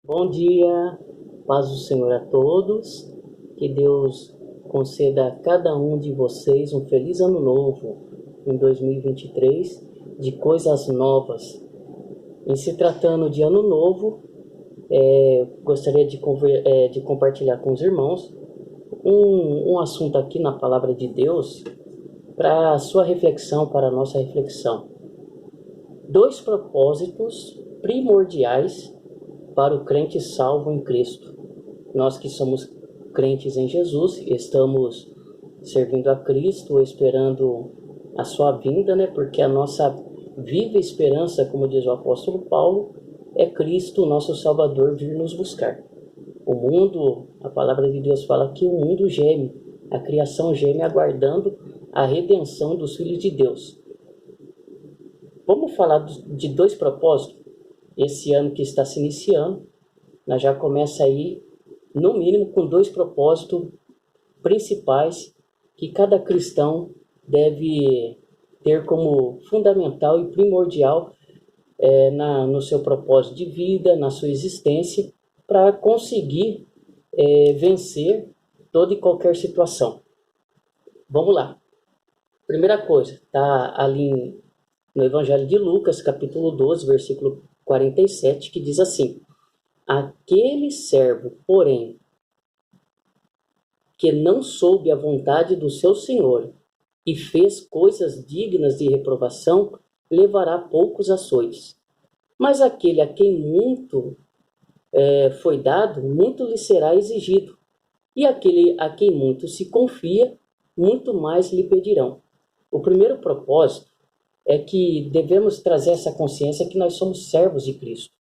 Bom dia, paz do Senhor a todos, que Deus conceda a cada um de vocês um feliz ano novo em 2023, de coisas novas. Em se tratando de ano novo, gostaria de compartilhar com os irmãos um assunto aqui na Palavra de Deus para a sua reflexão, para a nossa reflexão. Dois propósitos primordiais para o crente salvo em Cristo. Nós que somos crentes em Jesus, estamos servindo a Cristo, esperando a sua vinda, Porque a nossa viva esperança, como diz o apóstolo Paulo, é Cristo, nosso Salvador, vir nos buscar. O mundo, a palavra de Deus fala que o mundo geme, a criação geme aguardando a redenção dos filhos de Deus. Vamos falar de dois propósitos. Esse ano que está se iniciando, nós já começa aí, no mínimo, com dois propósitos principais que cada cristão deve ter como fundamental e primordial no seu propósito de vida, na sua existência, para conseguir vencer toda e qualquer situação. Vamos lá. Primeira coisa, está ali no Evangelho de Lucas, capítulo 12, versículo 47, que diz assim: aquele servo, porém, que não soube a vontade do seu senhor e fez coisas dignas de reprovação, levará poucos açoites. Mas aquele a quem muito foi dado, muito lhe será exigido. E aquele a quem muito se confia, muito mais lhe pedirão. O primeiro propósito é que devemos trazer essa consciência que nós somos servos de Cristo.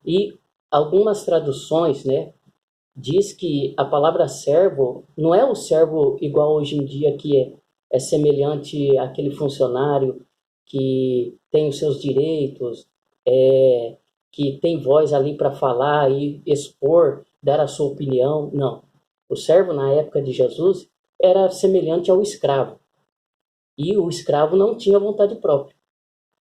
E algumas traduções, diz que a palavra servo não é o servo igual hoje em dia, que é semelhante àquele funcionário que tem os seus direitos, que tem voz ali para falar e expor, dar a sua opinião. Não. O servo, na época de Jesus, era semelhante ao escravo. E o escravo não tinha vontade própria.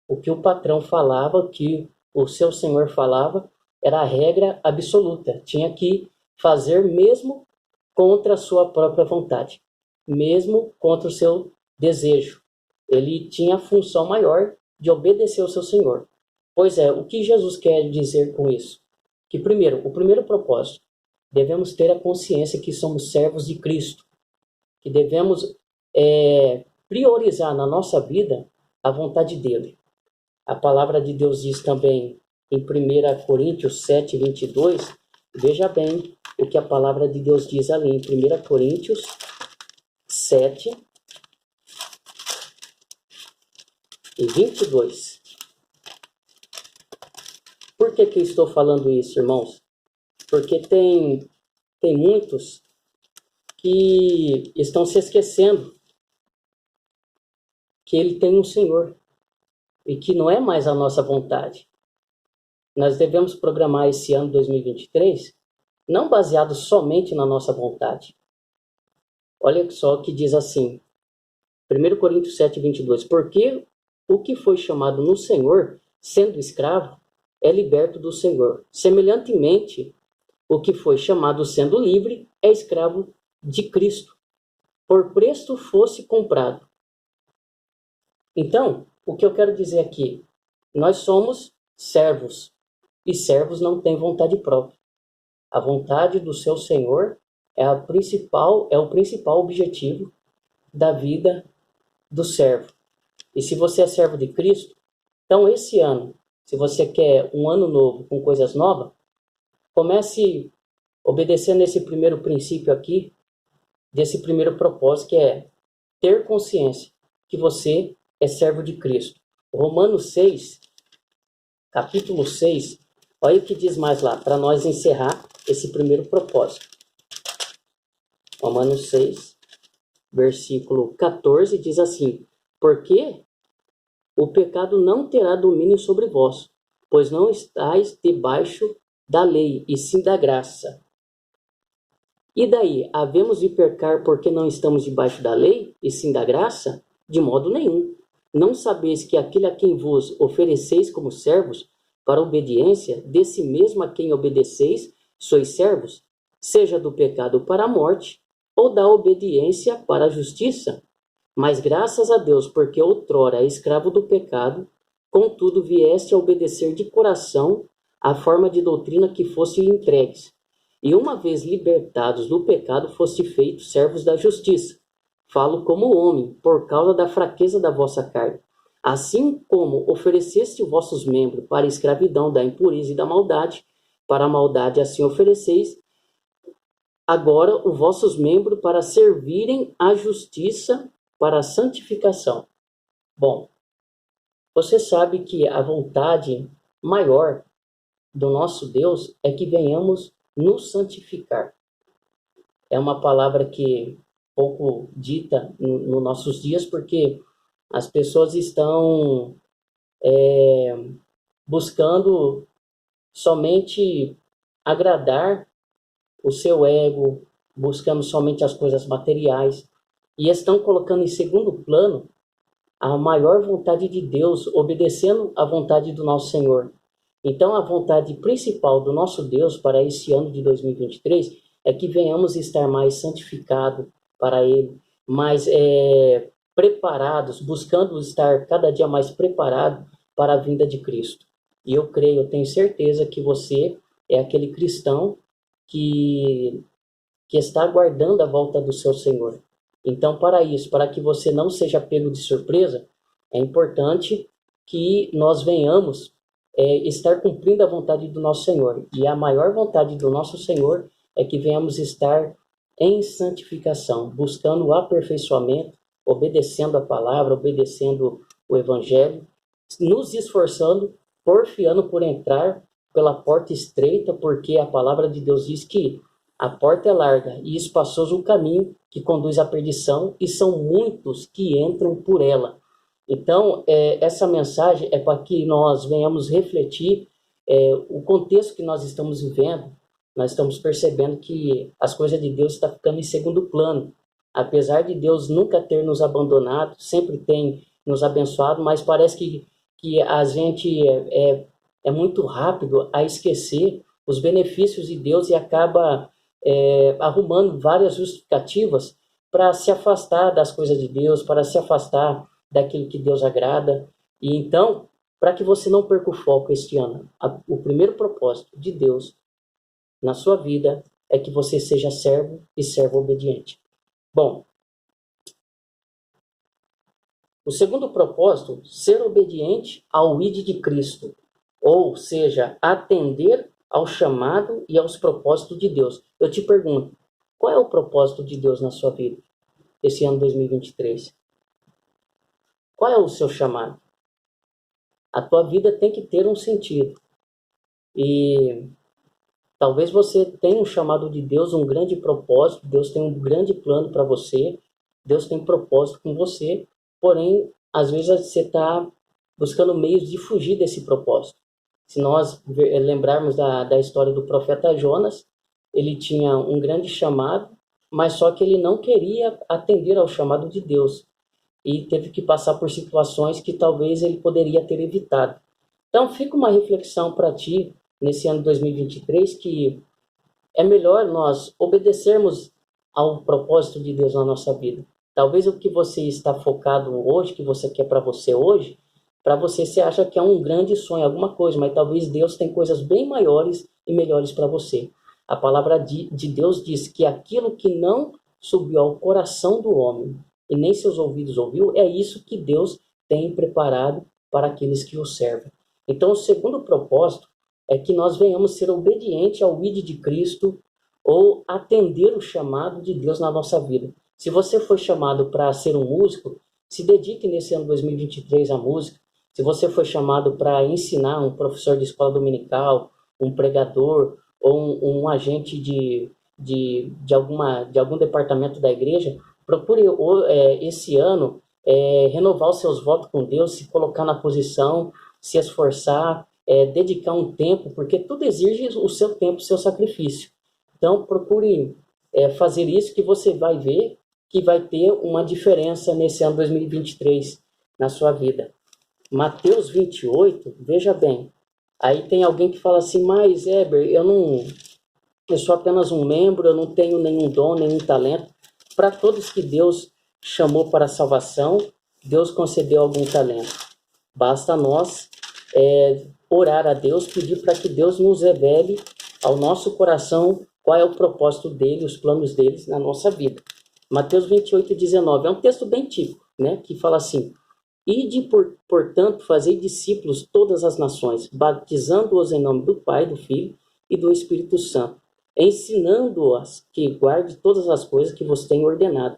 O que o patrão falava, o que o seu senhor falava, era a regra absoluta. Tinha que fazer mesmo contra a sua própria vontade, mesmo contra o seu desejo. Ele tinha a função maior de obedecer ao seu senhor. Pois é, o que Jesus quer dizer com isso? Que primeiro, o primeiro propósito, devemos ter a consciência que somos servos de Cristo, que devemos priorizar na nossa vida a vontade dele. A palavra de Deus diz também em 1 Coríntios 7, 22, veja bem o que a palavra de Deus diz ali em 1 Coríntios 7 e 22. Por que eu estou falando isso, irmãos? Porque tem muitos que estão se esquecendo que ele tem um Senhor e que não é mais a nossa vontade. Nós devemos programar esse ano 2023 não baseado somente na nossa vontade. Olha só o que diz assim, 1 Coríntios 7, 22. Porque o que foi chamado no Senhor, sendo escravo, é liberto do Senhor. Semelhantemente, o que foi chamado sendo livre é escravo de Cristo. Por preço fosse comprado. Então, o que eu quero dizer aqui, nós somos servos, e servos não têm vontade própria. A vontade do seu Senhor é o principal objetivo da vida do servo. E se você é servo de Cristo, então esse ano, se você quer um ano novo com coisas novas, comece obedecendo esse primeiro princípio aqui, desse primeiro propósito, que é ter consciência que você é servo de Cristo. Romanos 6, capítulo 6, olha o que diz mais lá, para nós encerrar esse primeiro propósito. Romanos 6, versículo 14, diz assim: porque o pecado não terá domínio sobre vós, pois não estáis debaixo da lei, e sim da graça. E daí, havemos de pecar porque não estamos debaixo da lei, e sim da graça? De modo nenhum. Não sabeis que aquele a quem vos ofereceis como servos, para a obediência, desse mesmo a quem obedeceis, sois servos, seja do pecado para a morte, ou da obediência para a justiça. Mas graças a Deus, porque outrora escravo do pecado, contudo vieste a obedecer de coração à forma de doutrina que fosse entregues. E uma vez libertados do pecado, foste feitos servos da justiça. Falo como homem, por causa da fraqueza da vossa carne. Assim como ofereceste os vossos membros para a escravidão da impureza e da maldade, para a maldade assim ofereceis, agora os vossos membros para servirem à justiça, para a santificação. Bom, você sabe que a vontade maior do nosso Deus é que venhamos nos santificar. É uma palavra que pouco dita nos nossos dias, porque as pessoas estão buscando somente agradar o seu ego, buscando somente as coisas materiais, e estão colocando em segundo plano a maior vontade de Deus, obedecendo à vontade do nosso Senhor. Então, a vontade principal do nosso Deus para esse ano de 2023 é que venhamos estar mais santificados para Ele, mais preparados, buscando estar cada dia mais preparado para a vinda de Cristo. E eu creio, eu tenho certeza que você é aquele cristão que está aguardando a volta do seu Senhor. Então, para isso, para que você não seja pego de surpresa, é importante que nós venhamos estar cumprindo a vontade do nosso Senhor. E a maior vontade do nosso Senhor é que venhamos estar em santificação, buscando o aperfeiçoamento, obedecendo a palavra, obedecendo o Evangelho, nos esforçando, porfiando por entrar pela porta estreita, porque a palavra de Deus diz que a porta é larga e espaçoso o caminho que conduz à perdição, e são muitos que entram por ela. Então, essa mensagem é para que nós venhamos refletir o contexto que nós estamos vivendo. Nós estamos percebendo que as coisas de Deus estão ficando em segundo plano. Apesar de Deus nunca ter nos abandonado, sempre tem nos abençoado, mas parece que a gente é muito rápido a esquecer os benefícios de Deus e acaba arrumando várias justificativas para se afastar das coisas de Deus, para se afastar daquilo que Deus agrada. E então, para que você não perca o foco este ano, o primeiro propósito de Deus na sua vida é que você seja servo e servo obediente. Bom, o segundo propósito, ser obediente ao ID de Cristo, ou seja, atender ao chamado e aos propósitos de Deus. Eu te pergunto, qual é o propósito de Deus na sua vida, esse ano 2023? Qual é o seu chamado? A tua vida tem que ter um sentido. E talvez você tenha um chamado de Deus, um grande propósito, Deus tem um grande plano para você, Deus tem propósito com você, porém, às vezes você está buscando meios de fugir desse propósito. Se nós lembrarmos da história do profeta Jonas, ele tinha um grande chamado, mas só que ele não queria atender ao chamado de Deus e teve que passar por situações que talvez ele poderia ter evitado. Então, fica uma reflexão para ti nesse ano 2023, que é melhor nós obedecermos ao propósito de Deus na nossa vida. Talvez o que você está focado hoje, que você quer para você hoje, para você acha que é um grande sonho, alguma coisa, mas talvez Deus tem coisas bem maiores e melhores para você. A palavra de Deus diz que aquilo que não subiu ao coração do homem e nem seus ouvidos ouviu, é isso que Deus tem preparado para aqueles que o servem. Então, o segundo propósito é que nós venhamos ser obedientes ao ID de Cristo ou atender o chamado de Deus na nossa vida. Se você foi chamado para ser um músico, se dedique nesse ano 2023 à música. Se você foi chamado para ensinar, um professor de escola dominical, um pregador ou um agente de algum departamento da igreja, procure esse ano renovar os seus votos com Deus, se colocar na posição, se esforçar, dedicar um tempo, porque tudo exige o seu tempo, o seu sacrifício. Então, procure fazer isso, que você vai ver que vai ter uma diferença nesse ano 2023 na sua vida. Mateus 28, veja bem, Aí tem alguém que fala assim, mas Heber, eu sou apenas um membro, eu não tenho nenhum dom, nenhum talento. Para todos que Deus chamou para a salvação, Deus concedeu algum talento. Basta nós orar a Deus, pedir para que Deus nos revele ao nosso coração qual é o propósito dele, os planos deles na nossa vida. Mateus 28:19 é um texto bem típico, né, que fala assim: ide, portanto, fazei discípulos todas as nações, batizando-os em nome do Pai, do Filho e do Espírito Santo, ensinando-os que guarde todas as coisas que vos tenho ordenado.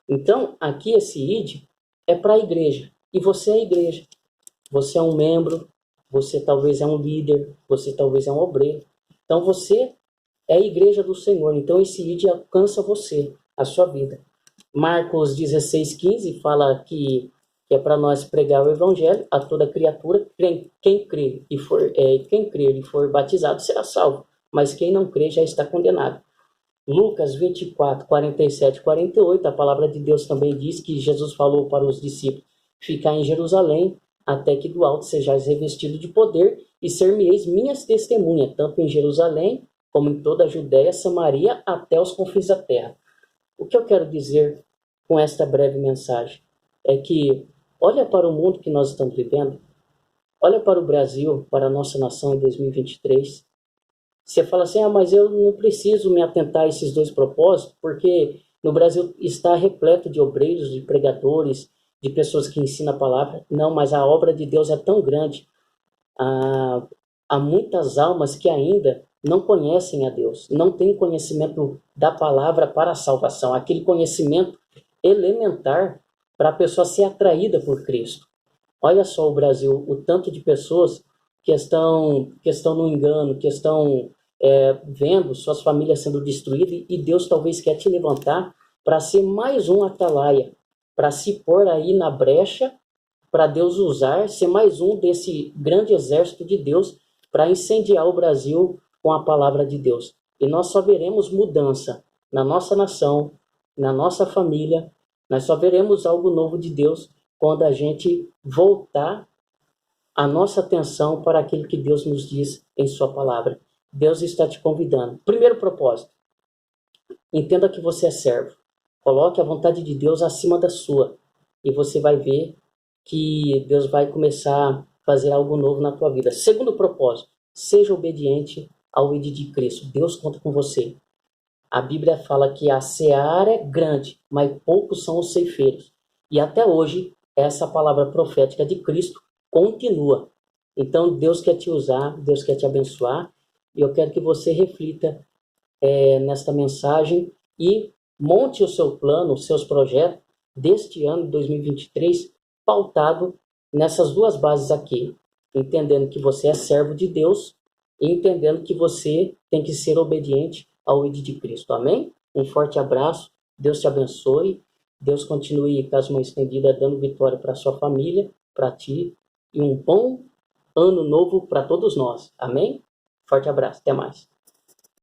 Então, aqui esse ide é para a igreja, e você é a igreja. Você é um membro, você talvez é um líder, você talvez é um obreiro. Então, você é a igreja do Senhor, então esse ide alcança você, a sua vida. Marcos 16:15 fala que é para nós pregar o evangelho a toda criatura. Quem crer e for batizado será salvo, mas quem não crer já está condenado. Lucas 24:47-48, a palavra de Deus também diz que Jesus falou para os discípulos: ficar em Jerusalém até que do alto sejais revestido de poder e ser-me-eis minhas testemunhas, tanto em Jerusalém como em toda a Judéia, Samaria, até os confins da terra. O que eu quero dizer com esta breve mensagem é que olha para o mundo que nós estamos vivendo, olha para o Brasil, para a nossa nação em 2023. Você fala assim, mas eu não preciso me atentar a esses dois propósitos, porque no Brasil está repleto de obreiros, de pregadores, de pessoas que ensinam a palavra. Não, mas a obra de Deus é tão grande. Há muitas almas que ainda não conhecem a Deus, não têm conhecimento da palavra para a salvação, aquele conhecimento elementar para a pessoa ser atraída por Cristo. Olha só o Brasil, o tanto de pessoas que estão no engano, que estão vendo suas famílias sendo destruídas, e Deus talvez quer te levantar para ser mais um atalaia, para se pôr aí na brecha, para Deus usar, ser mais um desse grande exército de Deus para incendiar o Brasil com a palavra de Deus. E nós só veremos mudança na nossa nação, na nossa família, nós só veremos algo novo de Deus quando a gente voltar a nossa atenção para aquilo que Deus nos diz em sua palavra. Deus está te convidando. Primeiro propósito: entenda que você é servo. Coloque a vontade de Deus acima da sua. E você vai ver que Deus vai começar a fazer algo novo na tua vida. Segundo propósito: seja obediente ao ID de Cristo. Deus conta com você. A Bíblia fala que a seara é grande, mas poucos são os ceifeiros. E até hoje, essa palavra profética de Cristo continua. Então, Deus quer te usar, Deus quer te abençoar. E eu quero que você reflita nesta mensagem e monte o seu plano, os seus projetos deste ano de 2023, pautado nessas duas bases aqui. Entendendo que você é servo de Deus e entendendo que você tem que ser obediente ao ID de Cristo. Amém? Um forte abraço. Deus te abençoe. Deus continue, caso uma estendida, dando vitória para a sua família, para ti. E um bom ano novo para todos nós. Amém? Forte abraço. Até mais.